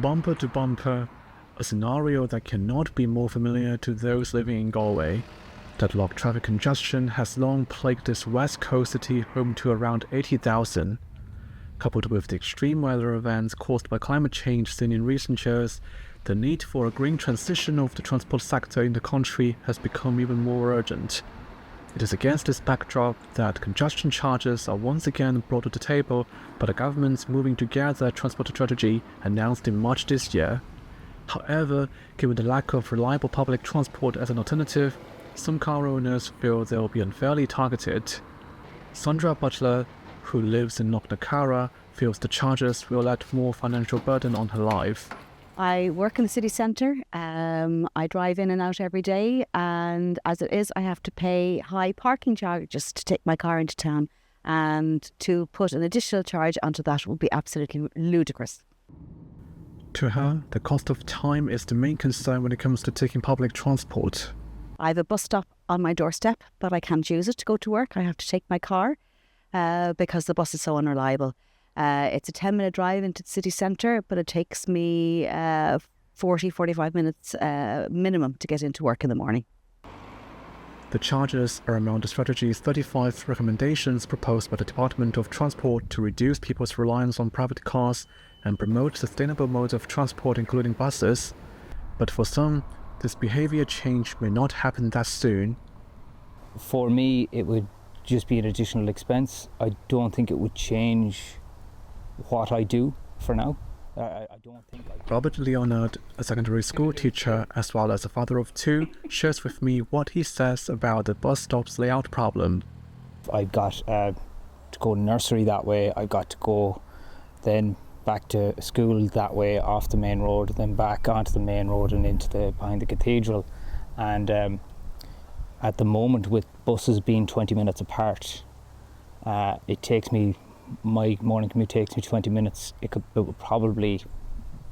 Bumper to bumper, a scenario that cannot be more familiar to those living in Galway. Deadlocked traffic congestion has long plagued this west coast city home to around 80,000. Coupled with the extreme weather events caused by climate change seen in recent years, the need for a green transition of the transport sector in the country has become even more urgent. It is against this backdrop that congestion charges are once again brought to the table by the government's Moving Together transport strategy announced in March this year. However, given the lack of reliable public transport as an alternative, some car owners feel they will be unfairly targeted. Sandra Butler, who lives in Knocknacarra, feels the charges will add more financial burden on her life. I work in the city centre. I drive in and out every day, and as it is, I have to pay high parking charges to take my car into town, and to put an additional charge onto that would be absolutely ludicrous. To her, the cost of time is the main concern when it comes to taking public transport. I have a bus stop on my doorstep, but I can't use it to go to work. I have to take my car because the bus is so unreliable. It's a 10-minute drive into the city centre, but it takes me 45 minutes minimum to get into work in the morning. The charges are among the strategy's 35 recommendations proposed by the Department of Transport to reduce people's reliance on private cars and promote sustainable modes of transport, including buses. But for some, this behaviour change may not happen that soon. For me, it would just be an additional expense. I don't think it would change what I do for now. I don't think Robert Leonard, a secondary school teacher as well as a father of two, shares with me what he says about the bus stop's layout problem. I got to go nursery that way. I got to go then back to school that way off the main road, then back onto the main road and into behind the cathedral. And at the moment, with buses being 20 minutes apart, it takes me, my morning commute takes me 20 minutes. It would probably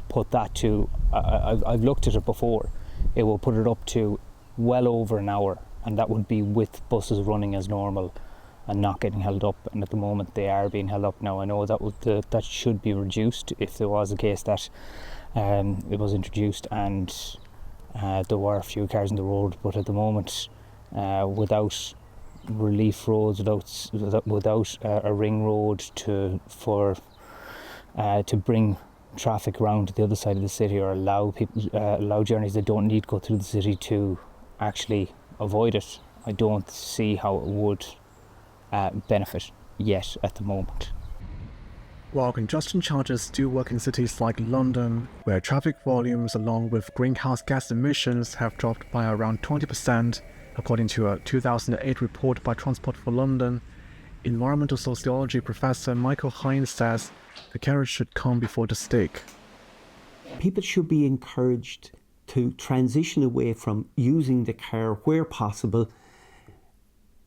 put that to, I've looked at it before, it will put it up to well over an hour, and that would be with buses running as normal and not getting held up. And at the moment they are being held up now. I know that should be reduced if there was a case that it was introduced and there were a few cars on the road, but at the moment without relief roads, without a ring road to bring traffic around to the other side of the city, or allow journeys that don't need to go through the city to actually avoid it, I don't see how it would benefit yet at the moment. While congestion charges do work in cities like London, where traffic volumes along with greenhouse gas emissions have dropped by around 20%, according to a 2008 report by Transport for London, environmental sociology professor Michael Hines says the carrot should come before the stick. People should be encouraged to transition away from using the car where possible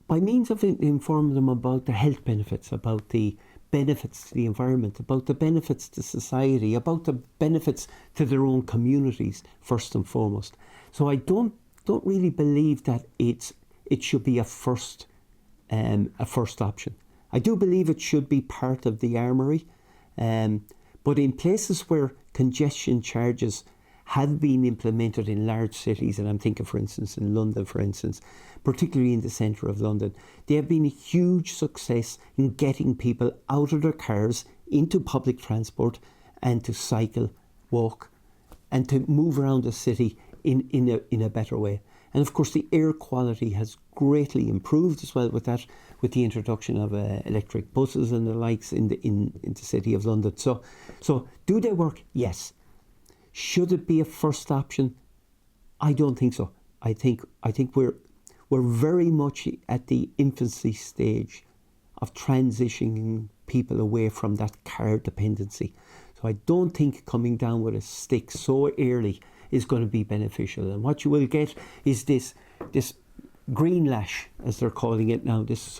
by means of informing them about the health benefits, about the benefits to the environment, about the benefits to society, about the benefits to their own communities, first and foremost. So I don't really believe that it should be a first option. I do believe it should be part of the armoury, but in places where congestion charges have been implemented in large cities, and I'm thinking, for instance, in London, for instance, particularly in the centre of London, they have been a huge success in getting people out of their cars into public transport and to cycle, walk, and to move around the city in a better way. And of course, the air quality has greatly improved as well with that, with the introduction of electric buses and the likes in the city of London. So do they work? Yes. Should it be a first option? I don't think so. I think we're very much at the infancy stage of transitioning people away from that car dependency. So I don't think coming down with a stick so early is going to be beneficial. And what you will get is this green lash, as they're calling it now, this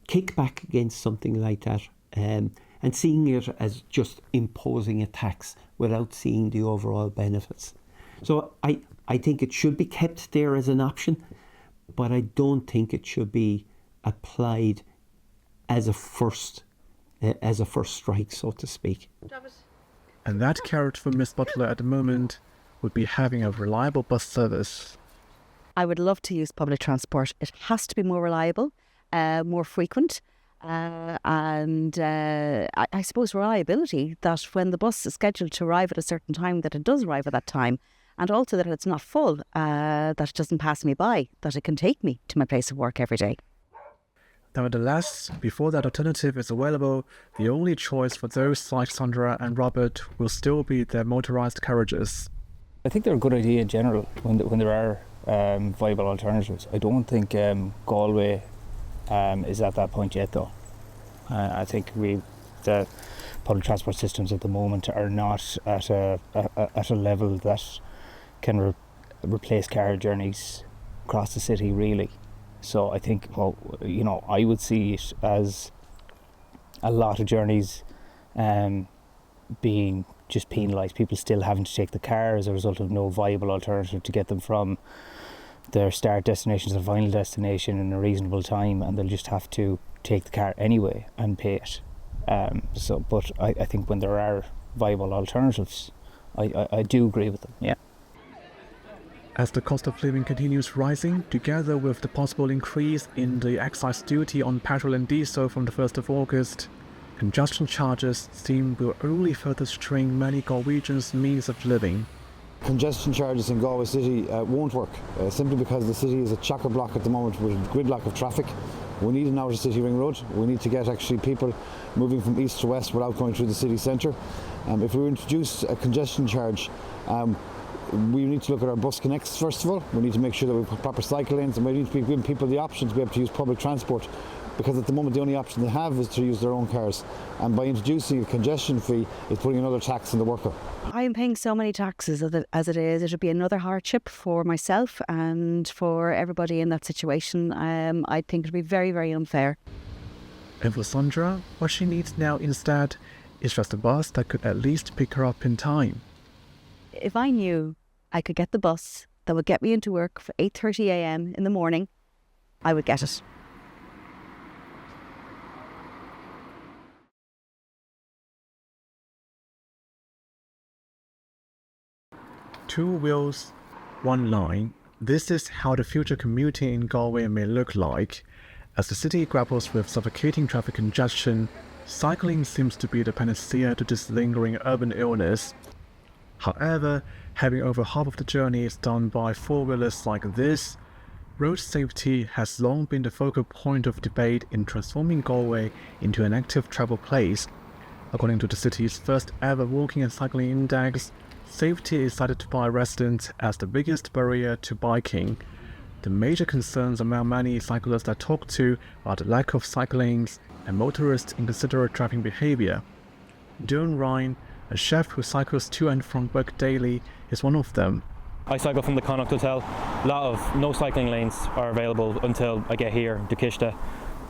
kickback against something like that, and seeing it as just imposing a tax without seeing the overall benefits. So I think it should be kept there as an option, but I don't think it should be applied as a first strike, so to speak. And that carrot for Miss Butler at the moment would be having a reliable bus service. I would love to use public transport. It has to be more reliable, more frequent, and I suppose reliability, that when the bus is scheduled to arrive at a certain time, that it does arrive at that time, and also that it's not full, that it doesn't pass me by, that it can take me to my place of work every day. Nevertheless, before that alternative is available, the only choice for those like Sandra and Robert will still be their motorised carriages. I think they're a good idea in general when there are viable alternatives. I don't think Galway is at that point yet, though. I think the public transport systems at the moment are not at a level that can replace car journeys across the city, really. So I think, I would see it as a lot of journeys being just penalised. People still having to take the car as a result of no viable alternative to get them from their start destination to the final destination in a reasonable time, and they'll just have to take the car anyway and pay it. But I think when there are viable alternatives, I do agree with them, yeah. As the cost of living continues rising, together with the possible increase in the excise duty on petrol and diesel from the 1st of August, congestion charges seem will only further strain many Galwegians' means of living. Congestion charges in Galway City won't work, simply because the city is a chock-a-block at the moment with a gridlock of traffic. We need an outer city ring road. We need to get actually people moving from east to west without going through the city centre. If we introduce a congestion charge, we need to look at our bus connects first of all. We need to make sure that we put proper cycle lanes, and we need to be giving people the option to be able to use public transport, because at the moment the only option they have is to use their own cars. And by introducing a congestion fee, it's putting another tax on the worker. I am paying so many taxes as it is. It would be another hardship for myself and for everybody in that situation. I think it would be very, very unfair. And for Sandra, what she needs now instead is just a bus that could at least pick her up in time. If I knew I could get the bus that would get me into work for 8:30 a.m. in the morning, I would get it. Two wheels, one line. This is how the future commuting in Galway may look like. As the city grapples with suffocating traffic congestion, cycling seems to be the panacea to this lingering urban illness. However, having over half of the journey is done by four-wheelers like this, road safety has long been the focal point of debate in transforming Galway into an active travel place. According to the city's first ever walking and cycling index, safety is cited by residents as the biggest barrier to biking. The major concerns among many cyclists I talk to are the lack of cycle lanes and motorists' inconsiderate driving behavior. Dylan Ryan, a chef who cycles to and from work daily, is one of them. I cycle from the Connacht Hotel. A lot of no cycling lanes are available until I get here to Kishta.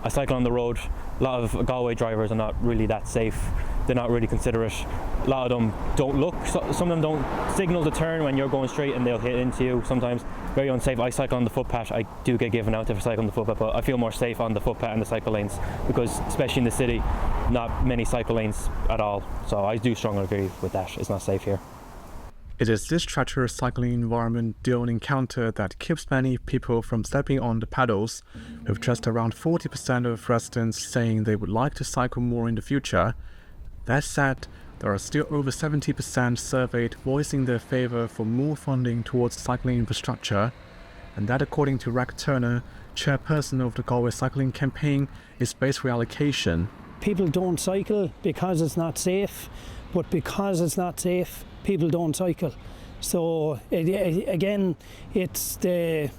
I cycle on the road. A lot of Galway drivers are not really that safe. They're not really considerate. A lot of them don't look. Some of them don't signal to turn when you're going straight, and they'll hit into you sometimes. Very unsafe. I cycle on the footpath. I do get given out if I cycle on the footpath, but I feel more safe on the footpath and the cycle lanes, because especially in the city, not many cycle lanes at all. So I do strongly agree with that. It's not safe here. It is this treacherous cycling environment Dylan encountered that keeps many people from stepping on the pedals, with just around 40% of residents saying they would like to cycle more in the future. That said, there are still over 70% surveyed voicing their favour for more funding towards cycling infrastructure, and that, according to Rack Turner, chairperson of the Galway Cycling Campaign, is space reallocation. People don't cycle because it's not safe, but because it's not safe, people don't cycle. So again, it's the,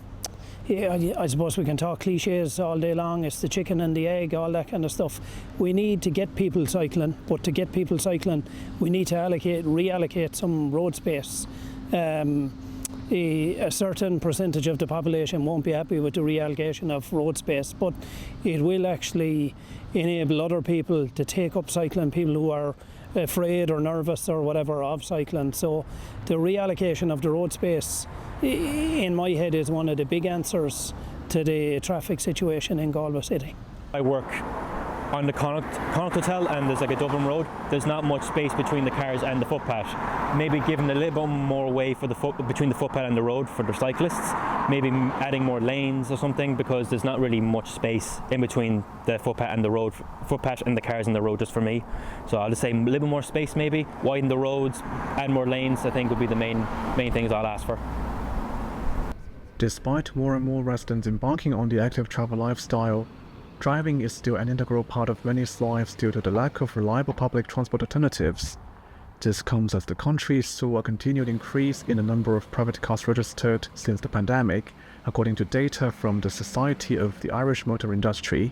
I suppose we can talk cliches all day long, it's the chicken and the egg, all that kind of stuff. We need to get people cycling, but to get people cycling, we need to reallocate some road space. A certain percentage of the population won't be happy with the reallocation of road space, but it will actually enable other people to take up cycling, people who are afraid or nervous or whatever of cycling. So the reallocation of the road space, in my head, is one of the big answers to the traffic situation in Galway City. I work on the Connacht Hotel, and there's like a Dublin Road, there's not much space between the cars and the footpath. Maybe giving a little bit more way for between the footpath and the road for the cyclists, maybe adding more lanes or something, because there's not really much space in between the footpath and the road, footpath and the cars and the road, just for me. So I'll just say a little bit more space, maybe widen the roads, add more lanes, I think would be the main things I'll ask for. Despite more and more residents embarking on the active travel lifestyle, driving is still an integral part of many's lives due to the lack of reliable public transport alternatives. This comes as the country saw a continued increase in the number of private cars registered since the pandemic, according to data from the Society of the Irish Motor Industry,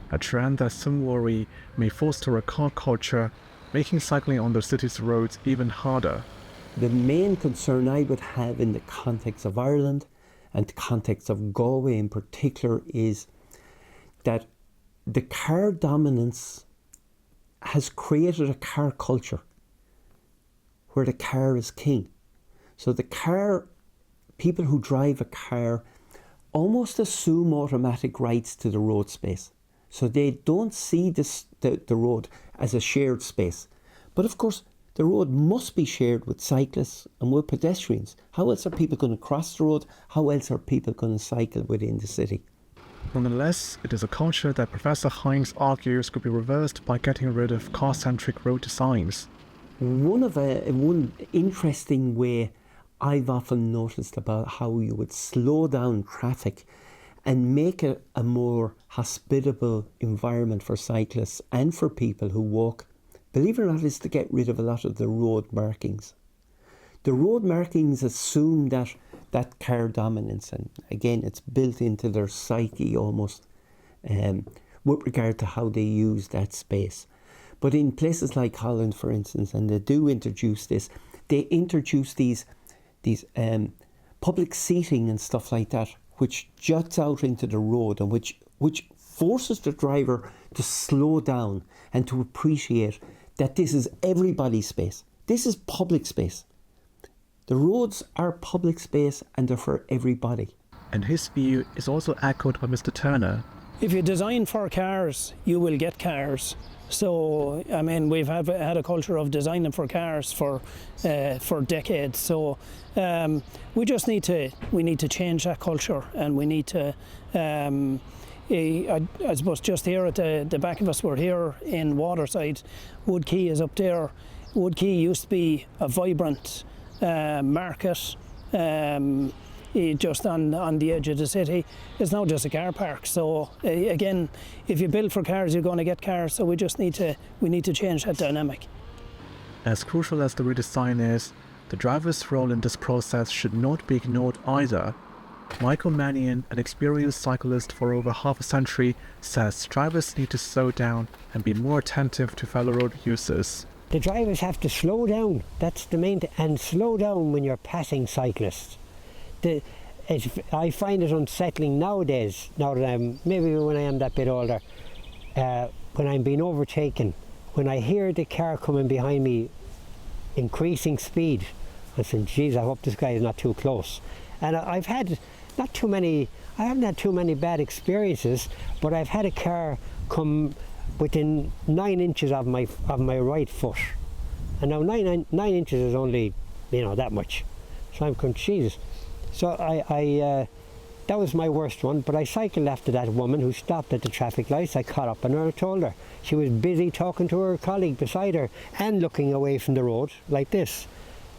a trend that some worry may foster a car culture, making cycling on the city's roads even harder. The main concern I would have in the context of Ireland and the context of Galway in particular is that the car dominance has created a car culture where the car is king. So the car, people who drive a car almost assume automatic rights to the road space. So they don't see the road as a shared space. But of course, the road must be shared with cyclists and with pedestrians. How else are people going to cross the road? How else are people going to cycle within the city? Nonetheless, it is a culture that Professor Hines argues could be reversed by getting rid of car-centric road designs. One interesting way I've often noticed about how you would slow down traffic and make it a more hospitable environment for cyclists and for people who walk, believe it or not, is to get rid of a lot of the road markings. The road markings assume that car dominance, and again it's built into their psyche almost with regard to how they use that space. But in places like Holland, for instance, and they do introduce this, they introduce these public seating and stuff like that, which juts out into the road and which forces the driver to slow down and to appreciate that this is everybody's space. This is public space. The roads are public space and they're for everybody. And his view is also echoed by Mr. Turner. If you design for cars, you will get cars. So, I mean, we've had a culture of designing for cars for decades. So, we just need to change that culture, and we need to. I suppose just here at the back of us, we're here in Waterside. Wood Quay is up there. Wood Quay used to be a vibrant market. Just on the edge of the city. It's now just a car park. So again, if you build for cars, you're going to get cars. So we need to change that dynamic. As crucial as the redesign is, the driver's role in this process should not be ignored either. Michael Mannion, an experienced cyclist for over half a century, says drivers need to slow down and be more attentive to fellow road users. The drivers have to slow down. That's the main thing. And slow down when you're passing cyclists. I find it unsettling nowadays, now that maybe when I am that bit older, when I'm being overtaken, when I hear the car coming behind me increasing speed, I think, geez, I hope this guy is not too close. And I haven't had too many bad experiences, but I've had a car come within 9 inches of my right foot. And now 9 inches is only, that much. So I'm going, Jesus. So that was my worst one, but I cycled after that woman who stopped at the traffic lights. I caught up and I told her. She was busy talking to her colleague beside her and looking away from the road like this,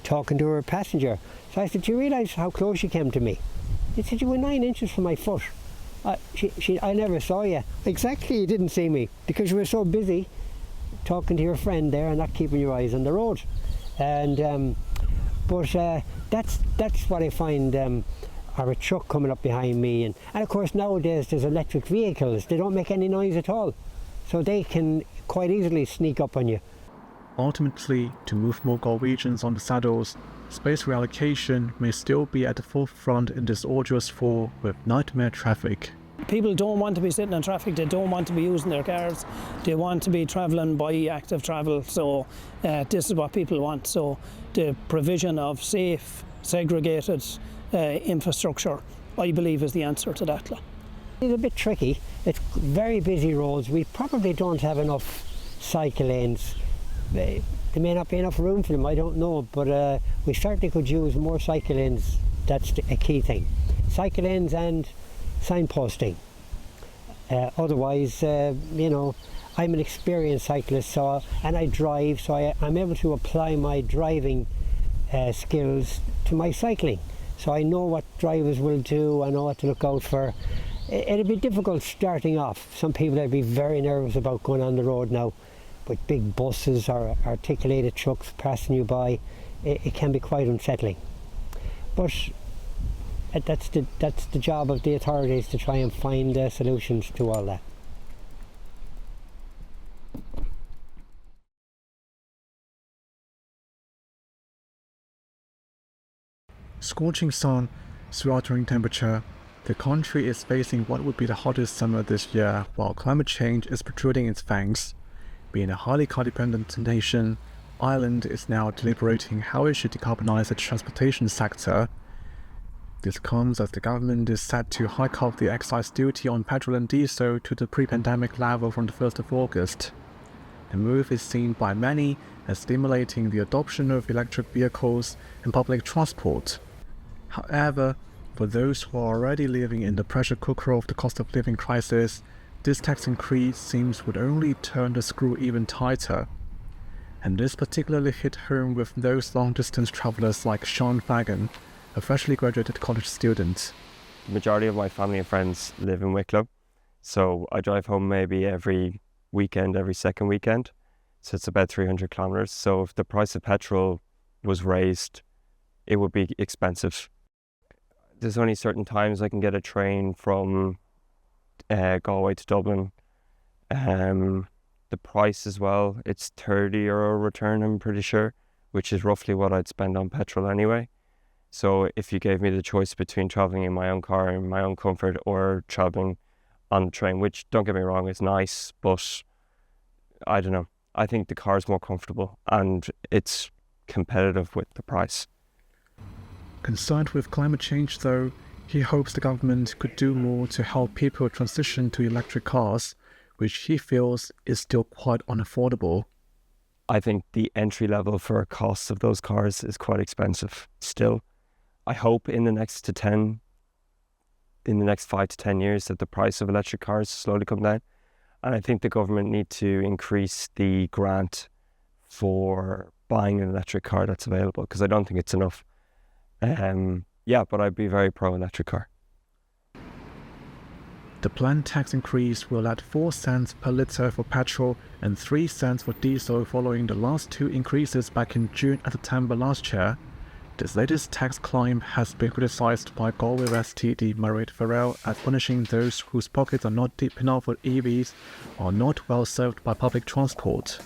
talking to her passenger. So I said, do you realise how close she came to me? She said, you were 9 inches from my foot. I never saw you. Exactly, you didn't see me because you were so busy talking to your friend there and not keeping your eyes on the road. And but that's what I find, or a truck coming up behind me. And of course nowadays there's electric vehicles. They don't make any noise at all. So they can quite easily sneak up on you. Ultimately, to move more Galwegians on the saddles, space reallocation may still be at the forefront in this arduous fall with nightmare traffic. People don't want to be sitting in traffic, they don't want to be using their cars, they want to be travelling by active travel, so this is what people want. So the provision of safe, segregated infrastructure, I believe, is the answer to that. It's a bit tricky. It's very busy roads. We probably don't have enough cycle lanes. There may not be enough room for them, I don't know, but we certainly could use more cycle lanes. That's a key thing. Cycle lanes and signposting. Otherwise, I'm an experienced cyclist, and I drive, so I'm able to apply my driving skills to my cycling. So I know what drivers will do, I know what to look out for. It'll be difficult starting off. Some people would be very nervous about going on the road now, with big buses or articulated trucks passing you by. It can be quite unsettling. But that's the job of the authorities, to try and find solutions to all that. Scorching sun, sweltering temperature, the country is facing what would be the hottest summer this year, while climate change is protruding its fangs. Being a highly car-dependent nation, Ireland is now deliberating how it should decarbonise its transportation sector. This comes as the government is set to hike up the excise duty on petrol and diesel to the pre-pandemic level from the 1st of August. The move is seen by many as stimulating the adoption of electric vehicles and public transport. However, for those who are already living in the pressure cooker of the cost of living crisis, this tax increase seems would only turn the screw even tighter. And this particularly hit home with those long-distance travellers like Sean Fagan, a freshly graduated college student. The majority of my family and friends live in Wicklow, so I drive home maybe every weekend, every second weekend, so it's about 300 kilometres. So if the price of petrol was raised, it would be expensive. There's only certain times I can get a train from Galway to Dublin. The price as well, it's €30 return, I'm pretty sure, which is roughly what I'd spend on petrol anyway. So if you gave me the choice between travelling in my own car in my own comfort or travelling on the train, which, don't get me wrong, is nice, but I don't know. I think the car is more comfortable and it's competitive with the price. Concerned with climate change though, he hopes the government could do more to help people transition to electric cars, which he feels is still quite unaffordable. I think the entry level for costs of those cars is quite expensive still. I hope in the next 5 to 10 years that the price of electric cars slowly come down. And I think the government need to increase the grant for buying an electric car that's available, because I don't think it's enough. But I'd be very pro electric car. The planned tax increase will add 4 cents per litre for petrol and 3 cents for diesel following the last 2 increases back in June and September last year. This latest tax climb has been criticised by Galway TD Mairead Farrell as punishing those whose pockets are not deep enough for EVs or not well served by public transport.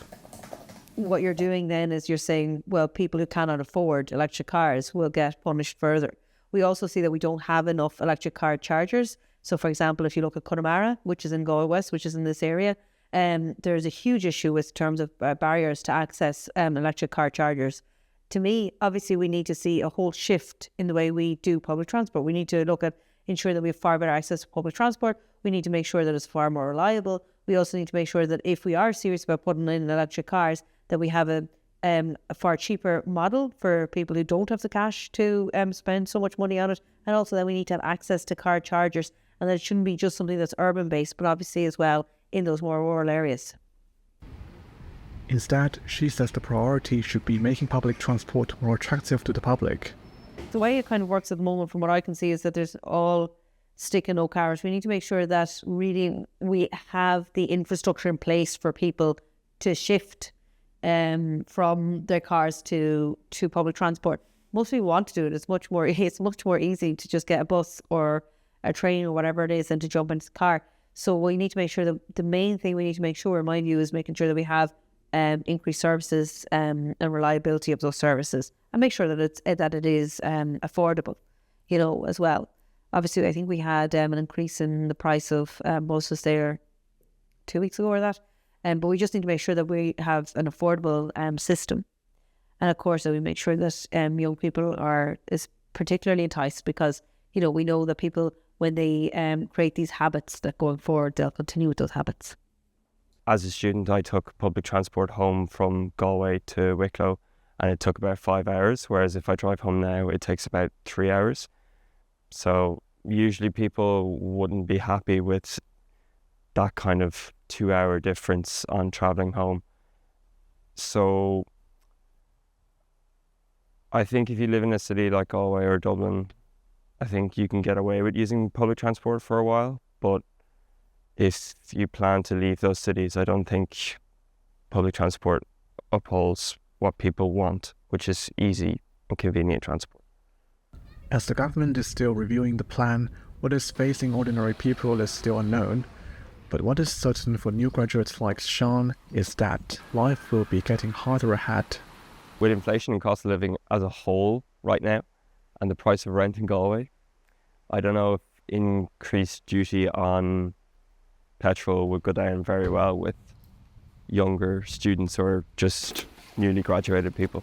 What you're doing then is you're saying, well, people who cannot afford electric cars will get punished further. We also see that we don't have enough electric car chargers. So, for example, if you look at Connemara, which is in Galway West, which is in this area, there's a huge issue with terms of barriers to access electric car chargers. To me, obviously, we need to see a whole shift in the way we do public transport. We need to look at ensuring that we have far better access to public transport. We need to make sure that it's far more reliable. We also need to make sure that if we are serious about putting in electric cars, that we have a far cheaper model for people who don't have the cash to spend so much money on it. And also that we need to have access to car chargers, and that it shouldn't be just something that's urban based, but obviously as well in those more rural areas. Instead, she says the priority should be making public transport more attractive to the public. The way it kind of works at the moment, from what I can see, is that there's all stick and no carrot. We need to make sure that really we have the infrastructure in place for people to shift from their cars to public transport. Most people want to do it. It's much more easy to just get a bus or a train or whatever it is than to jump into the car. So we need to make sure that the main thing we need to make sure, in my view, is making sure that we have increased services and reliability of those services, and make sure that it is affordable, as well. Obviously, I think we had an increase in the price of buses there 2 weeks ago or that. But we just need to make sure that we have an affordable system. And of course, that we make sure that young people is particularly enticed, because, we know that people, when they create these habits that going forward they'll continue with those habits? As a student, I took public transport home from Galway to Wicklow, and it took about 5 hours, whereas if I drive home now, it takes about 3 hours. So usually people wouldn't be happy with that kind of 2-hour difference on travelling home. So I think if you live in a city like Galway or Dublin, I think you can get away with using public transport for a while, but if you plan to leave those cities, I don't think public transport upholds what people want, which is easy and convenient transport. As the government is still reviewing the plan, what is facing ordinary people is still unknown. But what is certain for new graduates like Sean is that life will be getting harder ahead. With inflation and cost of living as a whole right now, and the price of rent in Galway, I don't know if increased duty on petrol would go down very well with younger students or just newly graduated people.